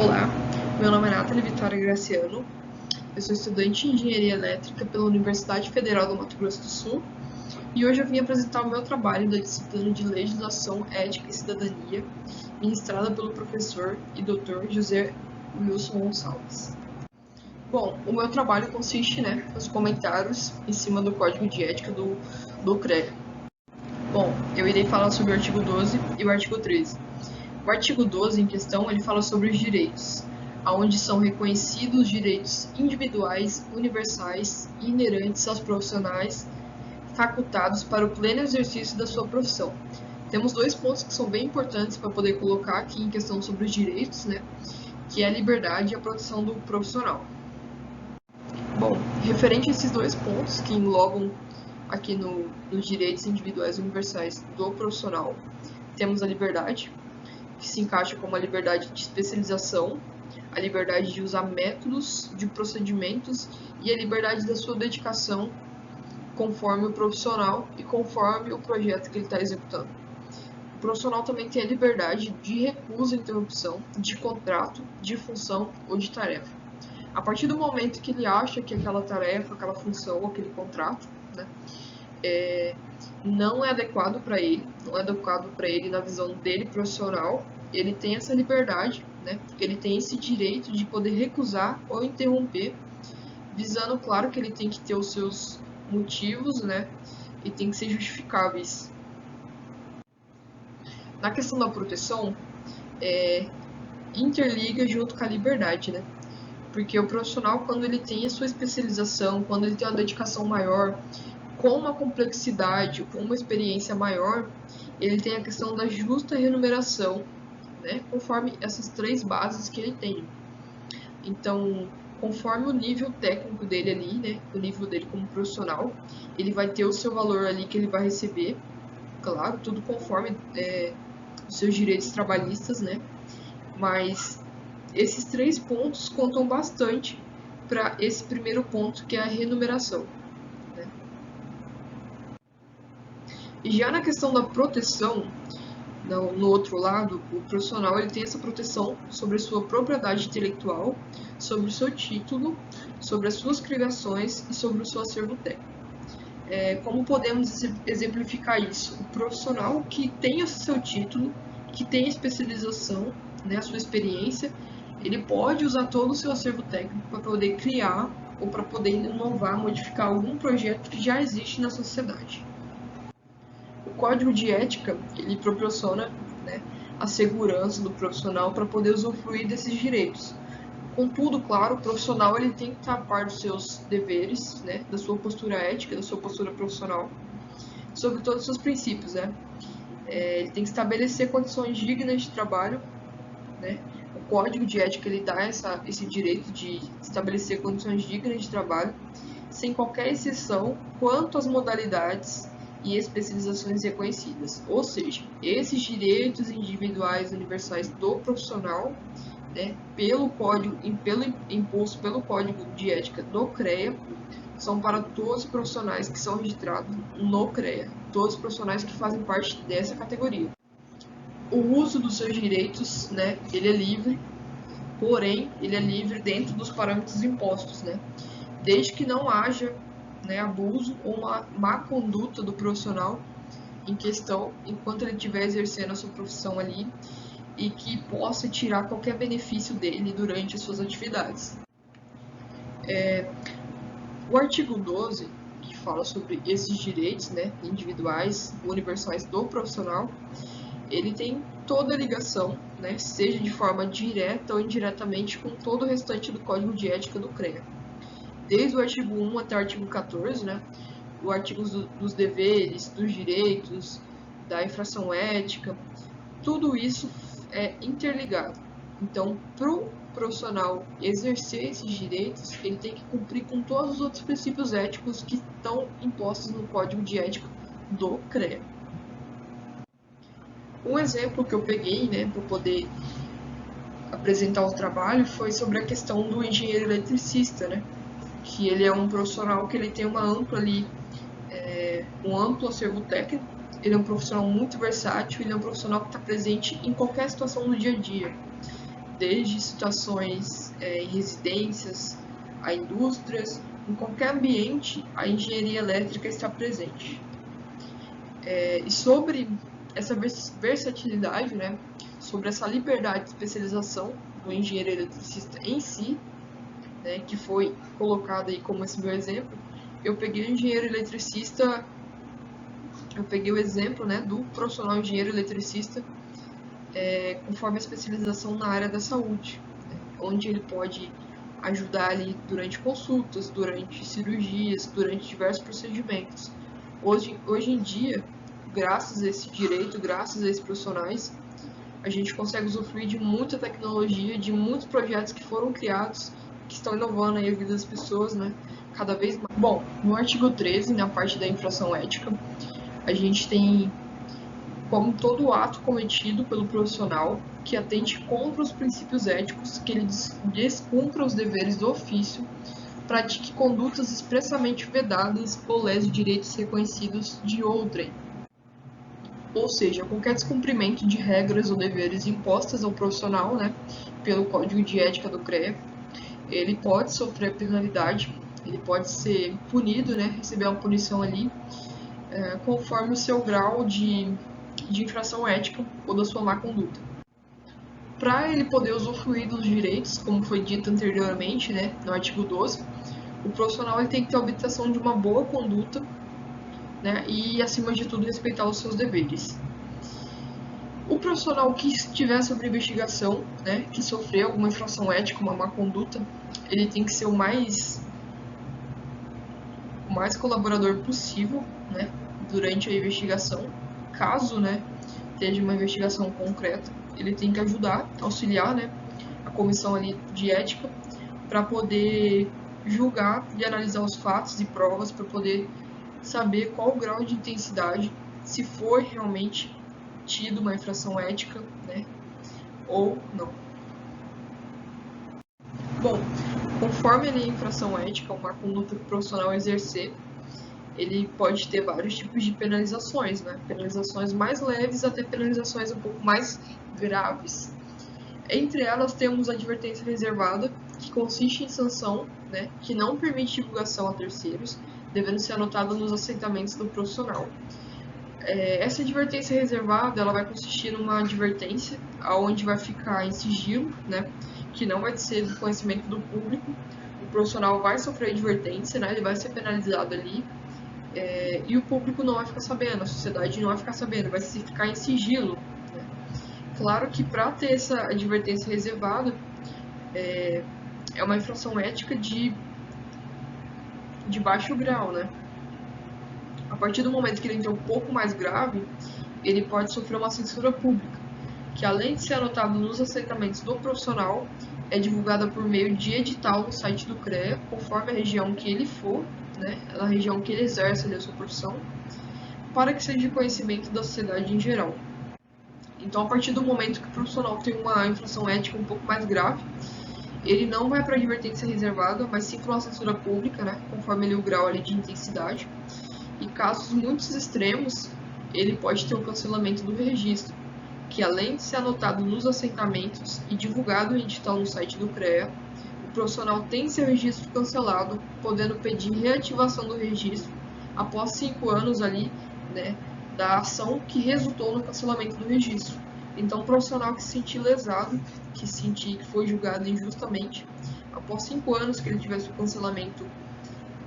Olá, meu nome é Nathalie Vitória Graciano, eu sou estudante de Engenharia Elétrica pela Universidade Federal do Mato Grosso do Sul e hoje eu vim apresentar o meu trabalho da disciplina de Legislação, Ética e Cidadania, ministrada pelo professor e doutor José Wilson Gonçalves. Bom, o meu trabalho consiste nos comentários em cima do Código de Ética do CREA. Bom, eu irei falar sobre o artigo 12 e o artigo 13. O artigo 12 em questão, ele fala sobre os direitos, onde são reconhecidos direitos individuais, universais e inerentes aos profissionais facultados para o pleno exercício da sua profissão. Temos dois pontos que são bem importantes para poder colocar aqui em questão sobre os direitos, que é a liberdade e a proteção do profissional. Bom, referente a esses dois pontos que englobam aqui nos direitos individuais e universais do profissional, temos a liberdade, que se encaixa como a liberdade de especialização, a liberdade de usar métodos, de procedimentos e a liberdade da sua dedicação conforme o profissional e conforme o projeto que ele está executando. O profissional também tem a liberdade de recusa, interrupção, de contrato, de função ou de tarefa. A partir do momento que ele acha que aquela tarefa, aquela função, aquele contrato, não é adequado para ele, não é adequado para ele na visão dele profissional, ele tem essa liberdade, ele tem esse direito de poder recusar ou interromper, visando, claro, que ele tem que ter os seus motivos, e tem que ser justificáveis. Na questão da proteção, interliga junto com a liberdade, porque o profissional, quando ele tem a sua especialização, quando ele tem uma dedicação maior, com uma complexidade, com uma experiência maior, ele tem a questão da justa remuneração, conforme essas três bases que ele tem. Então, conforme o nível técnico dele ali, o nível dele como profissional, ele vai ter o seu valor ali que ele vai receber, claro, tudo conforme os seus direitos trabalhistas, mas esses três pontos contam bastante para esse primeiro ponto, que é a remuneração. E já na questão da proteção, no outro lado, o profissional ele tem essa proteção sobre a sua propriedade intelectual, sobre o seu título, sobre as suas criações e sobre o seu acervo técnico. Como podemos exemplificar isso? O profissional que tem o seu título, que tem a especialização, a sua experiência, ele pode usar todo o seu acervo técnico para poder criar ou para poder inovar, modificar algum projeto que já existe na sociedade. O código de ética, ele proporciona a segurança do profissional para poder usufruir desses direitos. Contudo, claro, o profissional ele tem que estar a par dos seus deveres, da sua postura ética, da sua postura profissional, sobre todos os seus princípios. Ele tem que estabelecer condições dignas de trabalho. O código de ética ele dá esse direito de estabelecer condições dignas de trabalho, sem qualquer exceção quanto às modalidades e especializações reconhecidas. Ou seja, esses direitos individuais universais do profissional, imposto pelo Código de Ética do CREA, são para todos os profissionais que são registrados no CREA, todos os profissionais que fazem parte dessa categoria. O uso dos seus direitos, ele é livre, porém, ele é livre dentro dos parâmetros impostos, desde que não haja abuso ou uma má conduta do profissional em questão enquanto ele estiver exercendo a sua profissão ali e que possa tirar qualquer benefício dele durante as suas atividades. O artigo 12, que fala sobre esses direitos individuais, universais do profissional, ele tem toda a ligação, seja de forma direta ou indiretamente, com todo o restante do Código de Ética do CREA. Desde o artigo 1 até o artigo 14, o artigo dos deveres, dos direitos, da infração ética, tudo isso é interligado. Então, para o profissional exercer esses direitos, ele tem que cumprir com todos os outros princípios éticos que estão impostos no Código de Ética do CREA. Um exemplo que eu peguei para poder apresentar o trabalho foi sobre a questão do engenheiro eletricista, que ele é um profissional que ele tem um amplo acervo técnico, ele é um profissional muito versátil, ele é um profissional que está presente em qualquer situação do dia a dia, desde situações em residências, a indústrias, em qualquer ambiente, a engenharia elétrica está presente. E sobre essa versatilidade, né, sobre essa liberdade de especialização do engenheiro eletricista em si, né, que foi colocado aí como esse meu exemplo, eu peguei o engenheiro eletricista, eu peguei o exemplo, né, do profissional engenheiro eletricista conforme a especialização na área da saúde, né, onde ele pode ajudar ali durante consultas, durante cirurgias, durante diversos procedimentos. Hoje em dia, graças a esse direito, graças a esses profissionais, a gente consegue usufruir de muita tecnologia, de muitos projetos que foram criados, que estão inovando aí a vida das pessoas, né, cada vez mais. Bom, no artigo 13, na parte da infração ética, a gente tem como todo ato cometido pelo profissional que atente contra os princípios éticos, que ele descumpra os deveres do ofício, pratique condutas expressamente vedadas ou lese direitos reconhecidos de outrem. Ou seja, qualquer descumprimento de regras ou deveres impostas ao profissional, né, pelo Código de Ética do CREA, ele pode sofrer penalidade, ele pode ser punido, né, receber uma punição ali, conforme o seu grau de infração ética ou da sua má conduta. Para ele poder usufruir dos direitos, como foi dito anteriormente, né, no artigo 12, o profissional ele tem que ter a obtenção de uma boa conduta, né, e, acima de tudo, respeitar os seus deveres. O profissional que estiver sob investigação, né, que sofreu alguma infração ética, uma má conduta, ele tem que ser o mais colaborador possível, né, durante a investigação. Caso, né, esteja uma investigação concreta, ele tem que ajudar, auxiliar, né, a comissão ali de ética para poder julgar e analisar os fatos e provas, para poder saber qual o grau de intensidade, se foi realmente tido uma infração ética, né, ou não. Bom, conforme a infração ética, uma conduta que o profissional exercer, ele pode ter vários tipos de penalizações, né? Penalizações mais leves até penalizações um pouco mais graves. Entre elas temos a advertência reservada, que consiste em sanção, né, que não permite divulgação a terceiros, devendo ser anotada nos assentamentos do profissional. Essa advertência reservada, ela vai consistir numa advertência onde vai ficar em sigilo, né, que não vai ser do conhecimento do público. O profissional vai sofrer advertência, né, ele vai ser penalizado ali, e o público não vai ficar sabendo, a sociedade não vai ficar sabendo, vai ficar em sigilo, né. Claro que para ter essa advertência reservada, é uma infração ética de baixo grau, né. A partir do momento que ele entra um pouco mais grave, ele pode sofrer uma censura pública, que além de ser anotado nos assentamentos do profissional, é divulgada por meio de edital no site do CREA, conforme a região que ele for, né, na região que ele exerce ali a sua profissão, para que seja de conhecimento da sociedade em geral. Então, a partir do momento que o profissional tem uma infração ética um pouco mais grave, ele não vai para a advertência reservada, mas sim para uma censura pública, né, conforme ele, o grau ali de intensidade. E casos muito extremos, ele pode ter o cancelamento do registro, que além de ser anotado nos assentamentos e divulgado em edital no site do CREA, o profissional tem seu registro cancelado, podendo pedir reativação do registro após 5 anos ali, né, da ação que resultou no cancelamento do registro. Então, o profissional que se sentir lesado, que sentir que foi julgado injustamente, após 5 anos que ele tivesse o cancelamento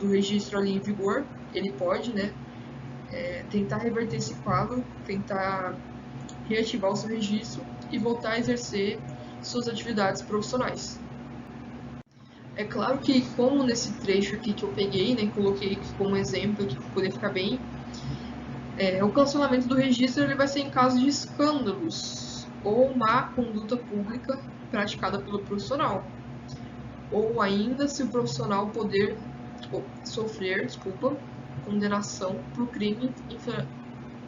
do registro ali em vigor, ele pode, né, tentar reverter esse quadro, tentar reativar o seu registro e voltar a exercer suas atividades profissionais. É claro que, como nesse trecho aqui que eu peguei, né, coloquei como exemplo aqui para poder ficar bem, o cancelamento do registro ele vai ser em caso de escândalos ou má conduta pública praticada pelo profissional, ou ainda se o profissional sofrer condenação por crime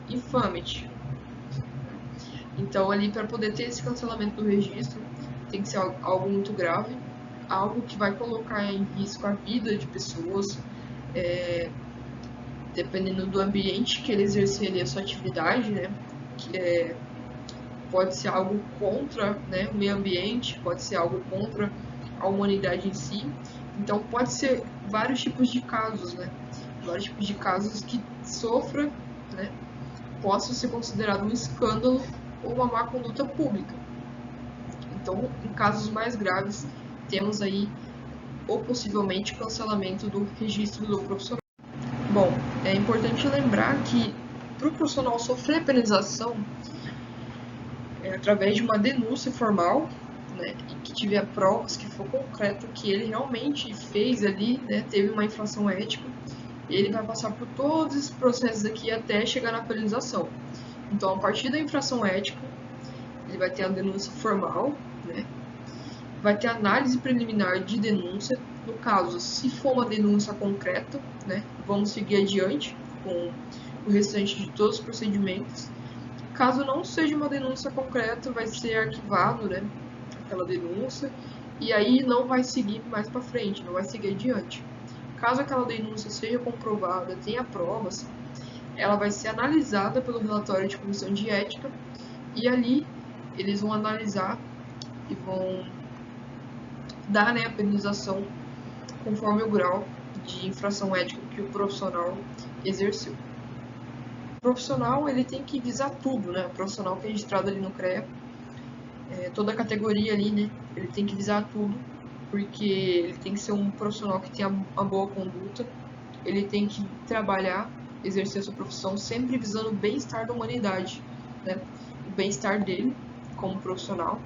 infame. Então, ali, para poder ter esse cancelamento do registro, tem que ser algo muito grave, algo que vai colocar em risco a vida de pessoas, dependendo do ambiente que ele exercer ali a sua atividade, né? pode ser algo contra, né, o meio ambiente, pode ser algo contra a humanidade em si. Então pode ser vários tipos de casos, né? Vários tipos de casos que sofra, né, possa ser considerado um escândalo ou uma má conduta pública. Então, em casos mais graves, temos aí ou possivelmente cancelamento do registro do profissional. Bom, é importante lembrar que para o profissional sofrer penalização através de uma denúncia formal, né, e que tiver provas que for concreto que ele realmente fez ali, né, teve uma infração ética, ele vai passar por todos esses processos aqui até chegar na penalização. Então, a partir da infração ética, ele vai ter a denúncia formal, né, vai ter análise preliminar de denúncia. No caso, se for uma denúncia concreta, né, vamos seguir adiante com o restante de todos os procedimentos. Caso não seja uma denúncia concreta, vai ser arquivado, né, aquela denúncia, e aí não vai seguir mais para frente, não vai seguir adiante. Caso aquela denúncia seja comprovada, tenha provas, ela vai ser analisada pelo relatório de comissão de ética, e ali eles vão analisar e vão dar, né, a penalização conforme o grau de infração ética que o profissional exerceu. O profissional, ele tem que visar tudo, né? O profissional que é registrado ali no CREA, toda a categoria ali, né? Ele tem que visar tudo, porque ele tem que ser um profissional que tenha uma boa conduta, ele tem que trabalhar, exercer a sua profissão sempre visando o bem-estar da humanidade, né? O bem-estar dele como profissional,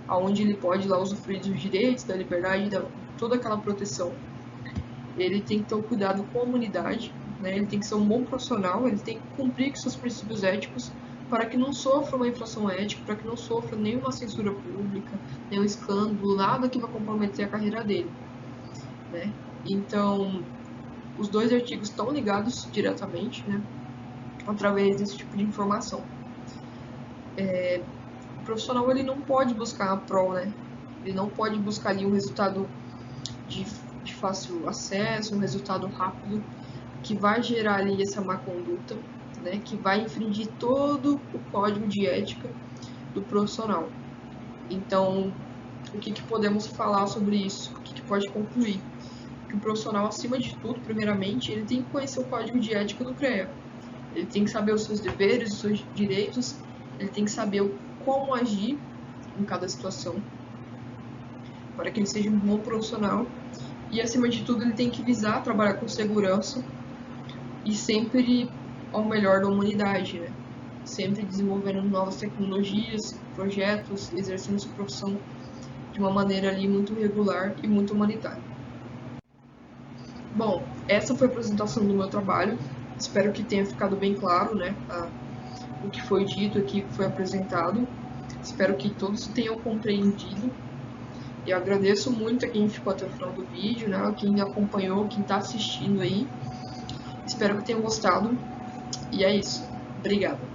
aonde ele pode lá usufruir dos direitos, da liberdade, da toda aquela proteção. Ele tem que ter um cuidado com a humanidade, né? Ele tem que ser um bom profissional, ele tem que cumprir com seus princípios éticos para que não sofra uma infração ética, para que não sofra nenhuma censura pública, nenhum escândalo, nada que vai comprometer a carreira dele, né? Então, os dois artigos estão ligados diretamente, né, através desse tipo de informação. O profissional, ele não pode buscar a prol, né? Ele não pode buscar ali um resultado de fácil acesso, um resultado rápido, que vai gerar ali essa má conduta, né? Que vai infringir todo o código de ética do profissional. Então, o que podemos falar sobre isso? O que pode concluir? Que o profissional, acima de tudo, primeiramente, ele tem que conhecer o código de ética do CREA. Ele tem que saber os seus deveres, os seus direitos, ele tem que saber como agir em cada situação, para que ele seja um bom profissional. E, acima de tudo, ele tem que visar trabalhar com segurança e sempre ao melhor da humanidade, né? Sempre desenvolvendo novas tecnologias, projetos, exercendo sua profissão de uma maneira ali muito regular e muito humanitária. Bom, essa foi a apresentação do meu trabalho. Espero que tenha ficado bem claro, né, o que foi dito aqui, o que foi apresentado. Espero que todos tenham compreendido. Eu agradeço muito a quem ficou até o final do vídeo, né, quem acompanhou, quem está assistindo aí. Espero que tenham gostado. E é isso. Obrigada.